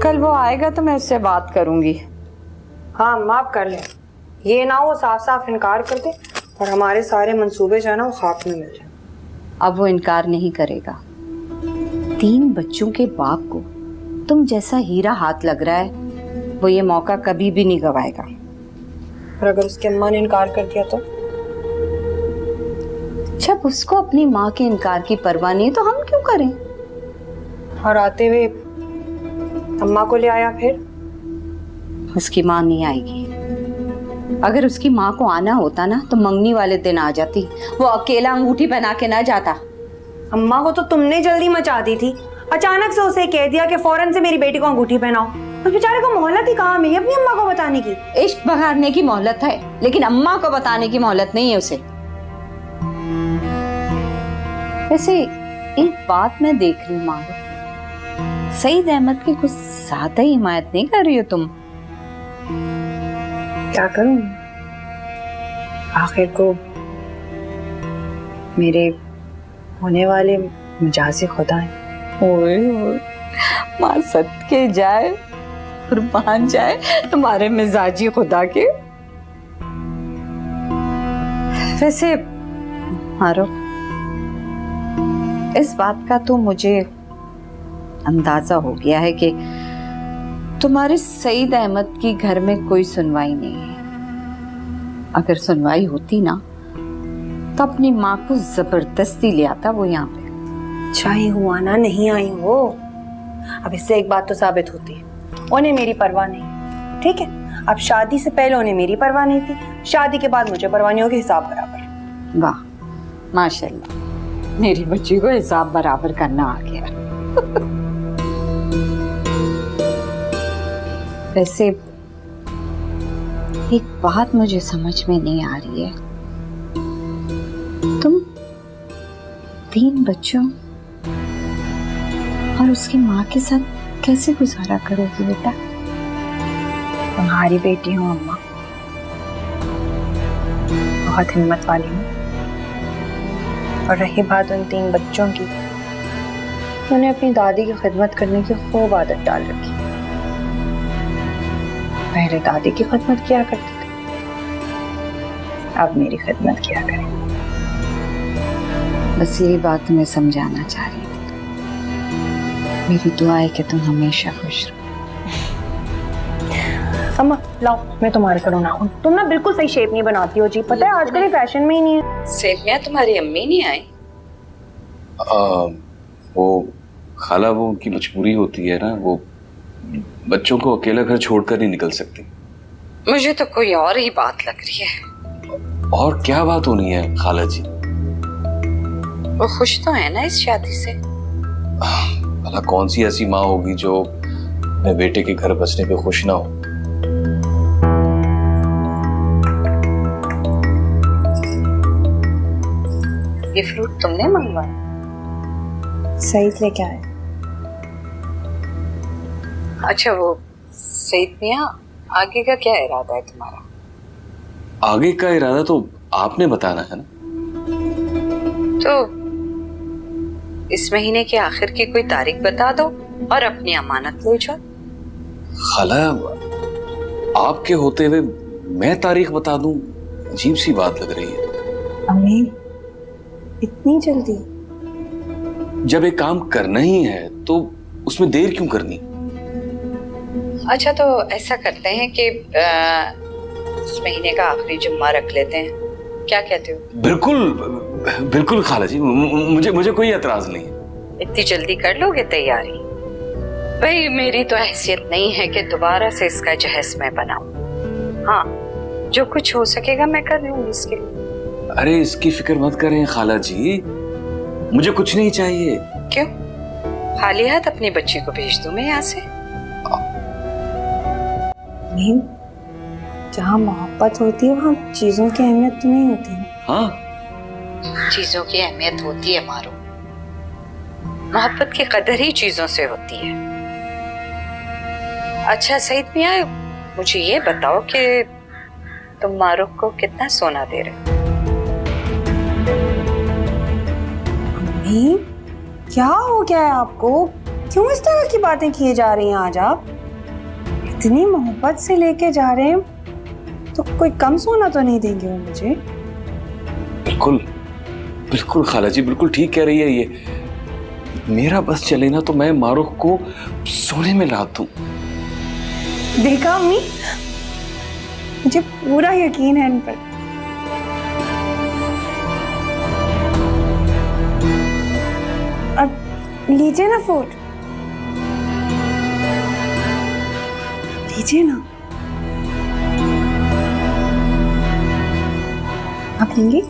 कल वो आएगा तो मैं उससे बात करूंगी। हाँ माफ कर ले, ये ना वो साफ साफ इनकार कर दे और हमारे सारे मंसूबे जो है ना वो खाक में मिल जाए। अब वो इनकार नहीं करेगा। 3 बच्चों के बाप को तुम जैसा हीरा हाथ लग रहा है, वो ये मौका कभी भी नहीं गवाएगा। और अगर उसकी अम्मा ने इनकार कर दिया तो? जब उसको अपनी माँ के इनकार की परवाह नहीं तो हम क्यों करें? और आते हुए अम्मा को ले आया फिर? उसकी माँ नहीं आएगी। अगर उसकी माँ को आना होता ना तो मंगनी वाले दिन आ जाती, वो अकेला अंगूठी पहना के ना जाता। अम्मा को तो तुमने जल्दी मचा दी थी, अचानक से उसे कह दिया कि फौरन से मेरी बेटी को अंगूठी पहनाओ। उस बेचारे को मोहलत ही कहाँ मिली अपनी अम्मा को बताने की? इश्क बघाड़ने की मोहलत है, लेकिन अम्मा को बताने की मोहलत नहीं है उसे। वैसे एक बात मैं देख रही हूँ माँ, सईद अहमद की कुछ ज्यादा ही हिमायत नहीं कर रही हो तुम? क्या करूं, आखिर को मेरे होने वाले मिजाजी खुदा है। ओए माँ सदके जाए कुर्बान जाए तुम्हारे मिजाजी खुदा के। वैसे मारो, इस बात का तो मुझे अंदाजा हो गया है कि तुम्हारे सईद अहमद की घर में कोई सुनवाई नहीं है। अगर सुनवाई होती ना तो अपनी माँ को जबरदस्ती ले आता वो यहाँ पे। चाहे हुआ ना नहीं आई हो, अब इससे एक बात तो साबित होती है, उन्हें मेरी परवाह नहीं। ठीक है, अब शादी से पहले उन्हें मेरी परवाह नहीं थी, शादी के बाद मुझे परवाह नहीं होगी। हिसाब बराबर। वाह माशाल्लाह, मेरी बच्ची को हिसाब बराबर करना आ गया। वैसे एक बात मुझे समझ में नहीं आ रही है, तुम 3 बच्चों और उसकी माँ के साथ कैसे गुजारा करोगी बेटा? तुम्हारी बेटी हूँ अम्मा, बहुत हिम्मत वाली हूँ। और रही बात उन 3 बच्चों की, उन्हें अपनी दादी की खिदमत करने की खूब आदत डाल रखी। पहले दादी की खिदमत किया करते थे, अब मेरी खिदमत किया करें। बस यही बात तुम्हें समझाना चाह रही थी। मेरी दुआ है कि तुम हमेशा खुश रहो। अम्मा लाओ मैं तुम्हारे करूँ ना, तुम ना बिल्कुल सही शेप नहीं बनाती हो जी, पता है आजकल ये फैशन में ही नहीं है। सेविया तुम्हारी अम्मी नहीं आई? वो खाला, वो उनकी मजबूरी होती है ना, वो बच्चों को अकेला घर छोड़कर नहीं निकल सकती। मुझे तो कोई और ही बात लग रही है। और क्या बात होनी है खाला जी? वो खुश तो है ना इस शादी से? भला कौन सी ऐसी माँ होगी जो अपने बेटे के घर बसने पे खुश ना हो? ये फ्रूट तुमने मंगवाया? सईद लेके आए। अच्छा, वो सईद मियां, आगे का क्या इरादा है तुम्हारा? आगे का इरादा तो आपने बताना है ना। तो इस महीने के आखिर की कोई तारीख बता दो और अपनी अमानत ले जाओ। खाला, आपके होते हुए मैं तारीख बता दूं, अजीब सी बात लग रही है। अम्मी इतनी जल्दी? जब एक काम करना ही है तो उसमें देर क्यों करनी? अच्छा, तो ऐसा करते हैं कि इस महीने का आखिरी जुम्मा रख लेते हैं, क्या कहते हो? बिल्कुल बिल्कुल खाला जी, मुझे कोई एतराज नहीं है। इतनी जल्दी कर लोगे तैयारी? भाई मेरी तो हैसियत नहीं है कि दोबारा से इसका जहेज मैं बनाऊं। हाँ, जो कुछ हो सकेगा मैं कर लूंगी इसके लिए। अरे इसकी फिक्र मत करें खाला जी, मुझे कुछ नहीं चाहिए। क्यों? खाली हाथ अपनी बच्ची को भेज दूं मैं यहाँ से? नहीं, जहाँ मोहब्बत होती है वहाँ चीजों की अहमियत तो नहीं होती है। हाँ, चीजों की अहमियत होती है मारो, मोहब्बत की कदर ही चीजों से होती है। अच्छा सईद मियां, मुझे ये बताओ कि तुम मारूफ को कितना सोना दे रहे हो? अम्मी क्या हो गया है आपको? क्यों इस तरह की बातें किए जा रही हैं आज आप? इतनी मोहब्बत से लेके जा रहे हैं तो कोई कम सोना तो नहीं देंगे वो मुझे? बिल्कुल बिल्कुल खाला जी, बिल्कुल ठीक कह रही है ये। मेरा बस चले ना तो मैं मारूफ को सोने में लाद दूं। देखा अम्मी, मुझे पूरा यकीन है इन पर। अब लीजिए ना फूड, लीजिए ना। आप लेंगी?